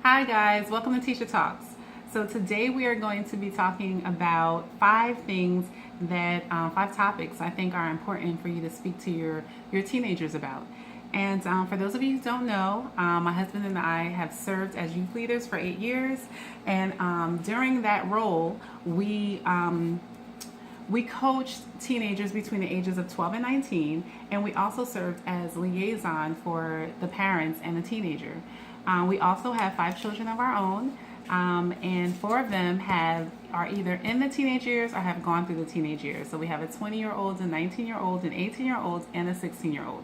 Hi guys, welcome to Tisha Talks. So today we are going to be talking about five topics I think are important for you to speak to your teenagers about. And for those of you who don't know, my husband and I have served as youth leaders for 8 years, and during that role, we coached teenagers between the ages of 12 and 19, and we also served as liaison for the parents and the teenager. We also have 5 children of our own, and 4 of them are either in the teenage years or have gone through the teenage years. So we have a 20-year-old, a 19-year-old, an 18-year-old, and a 16-year-old.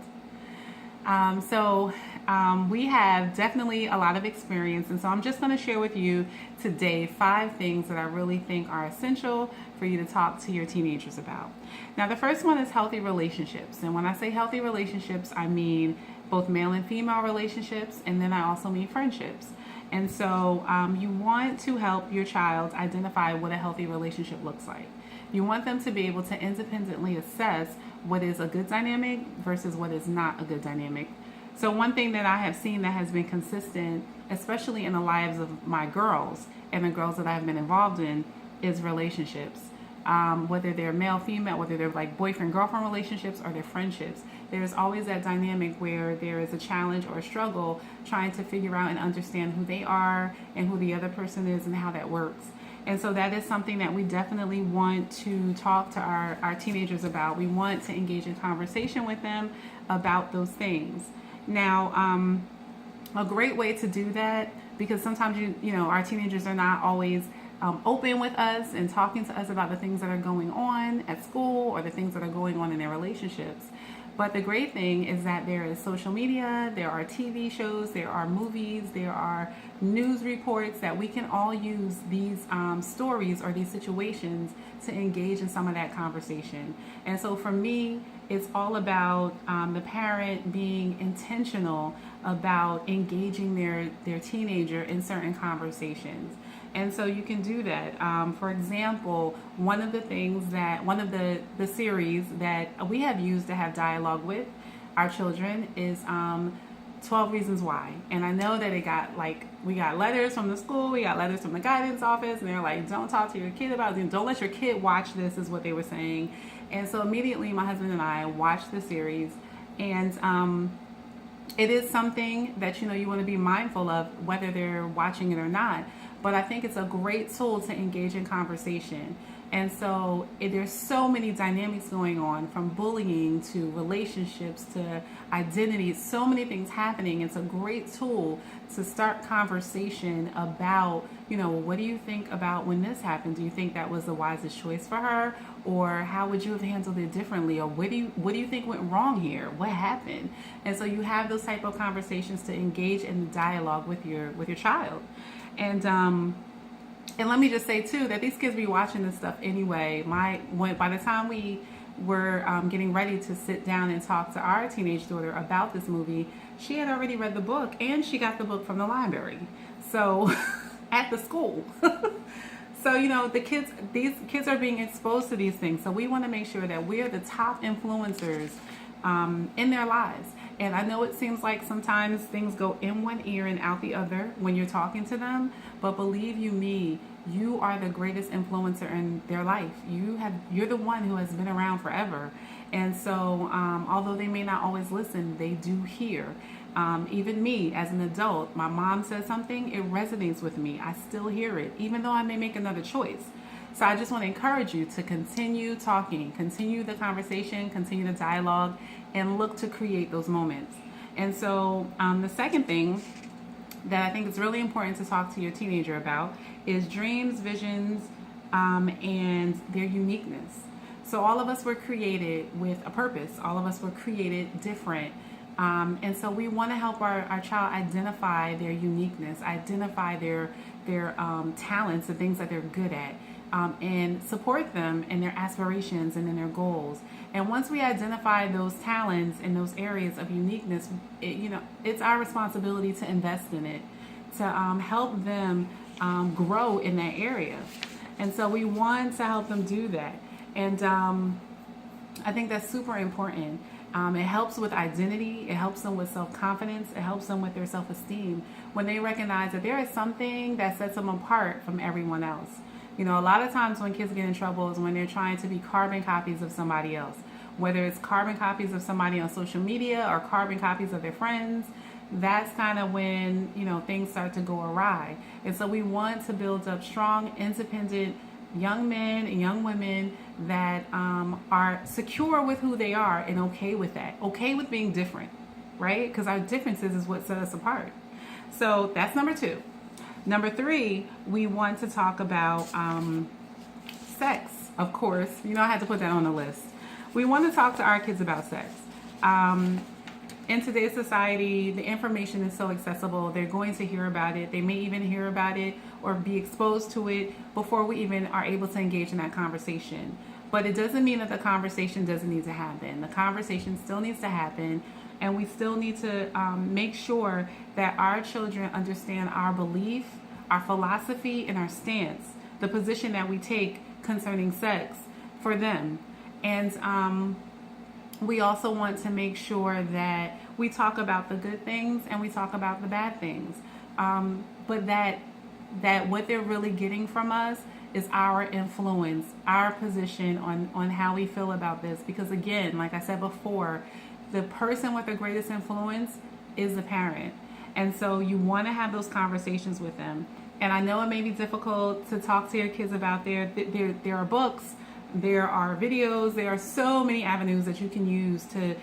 We have definitely a lot of experience, and so I'm just going to share with you today 5 things that I really think are essential for you to talk to your teenagers about. Now, the first one is healthy relationships, and when I say healthy relationships, I mean both male and female relationships, and then I also mean friendships. And so you want to help your child identify what a healthy relationship looks like. You want them to be able to independently assess what is a good dynamic versus what is not a good dynamic. So one thing that I have seen that has been consistent, especially in the lives of my girls and the girls that I've been involved in, is relationships. Whether they're male, female, whether they're like boyfriend, girlfriend relationships or they're friendships, there's always that dynamic where there is a challenge or a struggle trying to figure out and understand who they are and who the other person is and how that works. And so that is something that we definitely want to talk to our teenagers about. We want to engage in conversation with them about those things. Now, a great way to do that, because sometimes our teenagers are not always open with us and talking to us about the things that are going on at school or the things that are going on in their relationships. But the great thing is that there is social media, there are TV shows, there are movies, there are news reports that we can all use these stories or these situations to engage in some of that conversation. And so for me, it's all about the parent being intentional about engaging their teenager in certain conversations. And so you can do that. For example, one of the series that we have used to have dialogue with our children is 12 Reasons Why. And I know that we got letters from the school, we got letters from the guidance office, and they're like, don't talk to your kid about it, don't let your kid watch this, is what they were saying. And so immediately my husband and I watched the series, and it is something that you want to be mindful of whether they're watching it or not. But I think it's a great tool to engage in conversation. And so there's so many dynamics going on, from bullying to relationships to identity, so many things happening. It's a great tool to start conversation about, what do you think about when this happened? Do you think that was the wisest choice for her? Or how would you have handled it differently? Or what do you think went wrong here? What happened? And so you have those type of conversations to engage in the dialogue with your child. And let me just say too that these kids be watching this stuff anyway. By the time we were getting ready to sit down and talk to our teenage daughter about this movie, she had already read the book, and she got the book from the library. So at the school. So these kids are being exposed to these things. So we want to make sure that we're the top influencers in their lives. And I know it seems like sometimes things go in one ear and out the other when you're talking to them, but believe you me, you are the greatest influencer in their life. You're the one who has been around forever. And so although they may not always listen, they do hear. Even me as an adult, my mom says something, it resonates with me. I still hear it, even though I may make another choice. So I just want to encourage you to continue talking, continue the conversation, continue the dialogue, and look to create those moments. And so the second thing that I think is really important to talk to your teenager about is dreams, visions, and their uniqueness. So all of us were created with a purpose. All of us were created different. And so we want to help our child identify their uniqueness, identify their talents, the things that they're good at, and support them in their aspirations and in their goals. And once we identify those talents and those areas of uniqueness, it's our responsibility to invest in it, to help them grow in that area. And so we want to help them do that. And I think that's super important. It helps with identity. It helps them with self-confidence. It helps them with their self-esteem when they recognize that there is something that sets them apart from everyone else. You know, a lot of times when kids get in trouble is when they're trying to be carbon copies of somebody else, whether it's carbon copies of somebody on social media or carbon copies of their friends. That's kind of when, you know, things start to go awry. And so we want to build up strong, independent young men and young women that are secure with who they are and okay with that, okay with being different, right? Because our differences is what set us apart. So that's number 2. Number 3, we want to talk about sex, of course. You know, I had to put that on the list. We want to talk to our kids about sex. In today's society, the information is so accessible. They're going to hear about it. They may even hear about it or be exposed to it before we even are able to engage in that conversation. But it doesn't mean that the conversation doesn't need to happen. The conversation still needs to happen, and we still need to make sure that our children understand our belief, our philosophy, and our stance, the position that we take concerning sex for them. And we also want to make sure that we talk about the good things and we talk about the bad things. But that what they're really getting from us is our influence, our position on how we feel about this. Because again, like I said before, the person with the greatest influence is the parent. And so you want to have those conversations with them. And I know it may be difficult to talk to your kids about there are books, there are videos, there are so many avenues that you can use to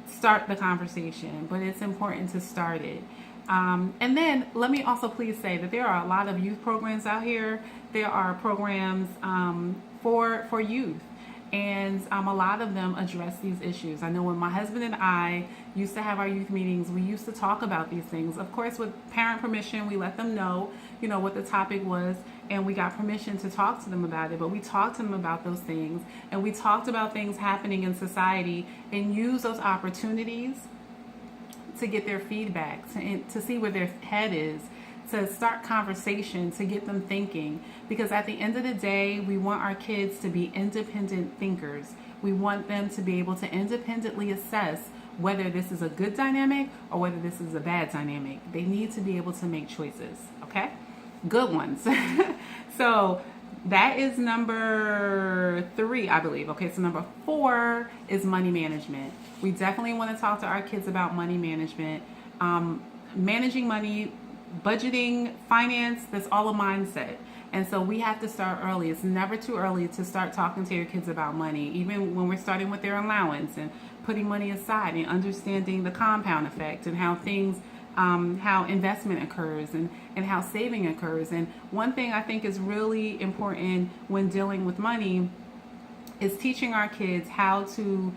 start the conversation, but it's important to start it. And then let me also please say that there are a lot of youth programs out here. There are programs for youth, and a lot of them address these issues. I know when my husband and I used to have our youth meetings, we used to talk about these things. Of course, with parent permission, we let them know, you know, what the topic was, and we got permission to talk to them about it. But we talked to them about those things, and we talked about things happening in society and use those opportunities to get their feedback, to see where their head is, to start conversation, to get them thinking. Because at the end of the day, we want our kids to be independent thinkers. We want them to be able to independently assess whether this is a good dynamic or whether this is a bad dynamic. They need to be able to make choices, okay? Good ones. So that is number 3, I believe. Okay, so number 4 is money management. We definitely want to talk to our kids about money management, managing money, budgeting, finance. That's all a mindset. And so we have to start early. It's never too early to start talking to your kids about money, even when we're starting with their allowance and putting money aside and understanding the compound effect and how things, how investment occurs and how saving occurs. And one thing I think is really important when dealing with money is teaching our kids how to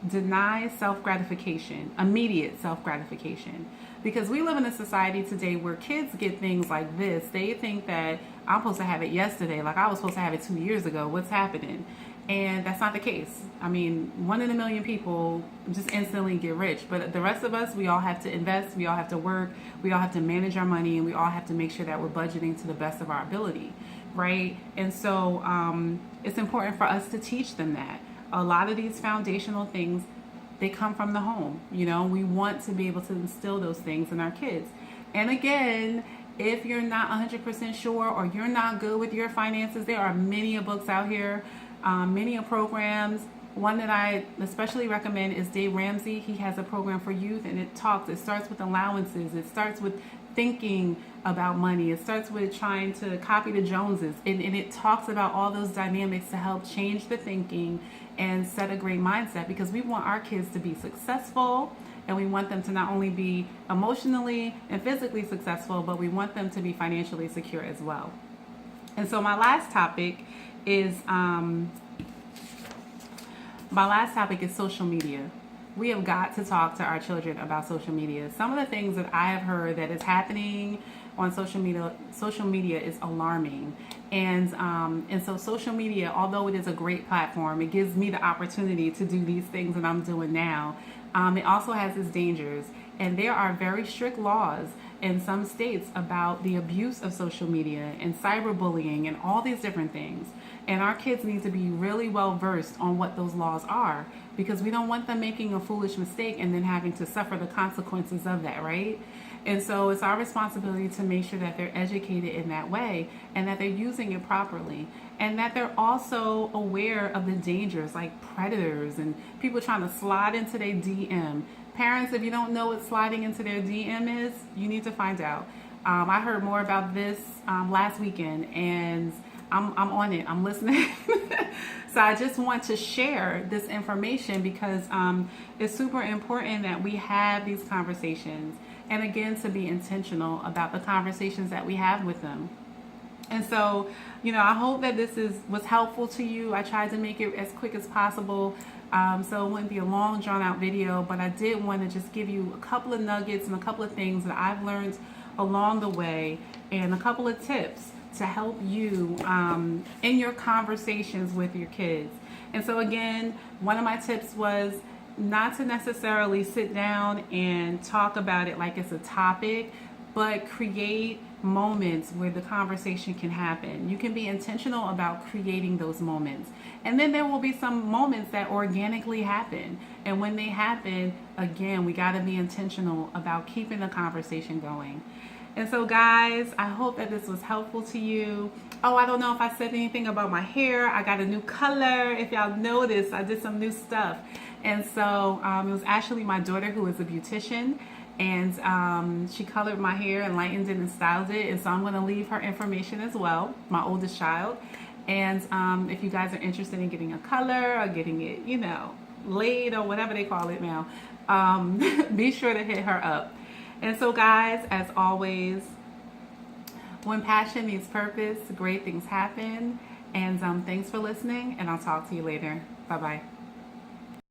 deny self-gratification, immediate self-gratification. Because we live in a society today where kids get things like this. They think that I'm supposed to have it yesterday, like I was supposed to have it 2 years ago. What's happening? And that's not the case. I mean, 1 in a million people just instantly get rich. But the rest of us, we all have to invest, we all have to work, we all have to manage our money, and we all have to make sure that we're budgeting to the best of our ability, right? And so it's important for us to teach them that. A lot of these foundational things, they come from the home. You know, we want to be able to instill those things in our kids. And again, if you're not 100% sure or you're not good with your finances, there are many books out here, many programs. One that I especially recommend is Dave Ramsey. He has a program for youth, and it starts with allowances. It starts with thinking about money. It starts with trying to copy the Joneses. And it talks about all those dynamics to help change the thinking and set a great mindset, because we want our kids to be successful, and we want them to not only be emotionally and physically successful, but we want them to be financially secure as well. And so my last topic is social media. We have got to talk to our children about social media. Some of the things that I have heard that is happening on social media is alarming. And so social media, although it is a great platform, it gives me the opportunity to do these things that I'm doing now. It also has its dangers. And there are very strict laws in some states about the abuse of social media and cyberbullying and all these different things. And our kids need to be really well versed on what those laws are, because we don't want them making a foolish mistake and then having to suffer the consequences of that, right? And so it's our responsibility to make sure that they're educated in that way and that they're using it properly, and that they're also aware of the dangers like predators and people trying to slide into their DM. Parents, if you don't know what sliding into their DM is, you need to find out. I heard more about this last weekend, and I'm on it. I'm listening. So I just want to share this information because it's super important that we have these conversations. And again, to be intentional about the conversations that we have with them. And so, I hope that this was helpful to you. I tried to make it as quick as possible, so it wouldn't be a long, drawn-out video. But I did want to just give you a couple of nuggets and a couple of things that I've learned along the way, and a couple of tips to help you in your conversations with your kids. And so again, one of my tips was not to necessarily sit down and talk about it like it's a topic, but create moments where the conversation can happen. You can be intentional about creating those moments. And then there will be some moments that organically happen. And when they happen, again, we got to be intentional about keeping the conversation going. And so guys, I hope that this was helpful to you. Oh, I don't know if I said anything about my hair. I got a new color. If y'all noticed, I did some new stuff. And so it was actually my daughter, who is a beautician, and she colored my hair and lightened it and styled it. And so I'm going to leave her information as well, my oldest child. And if you guys are interested in getting a color or getting it, laid or whatever they call it now, be sure to hit her up. And so guys, as always, when passion meets purpose, great things happen. And thanks for listening, and I'll talk to you later. Bye-bye.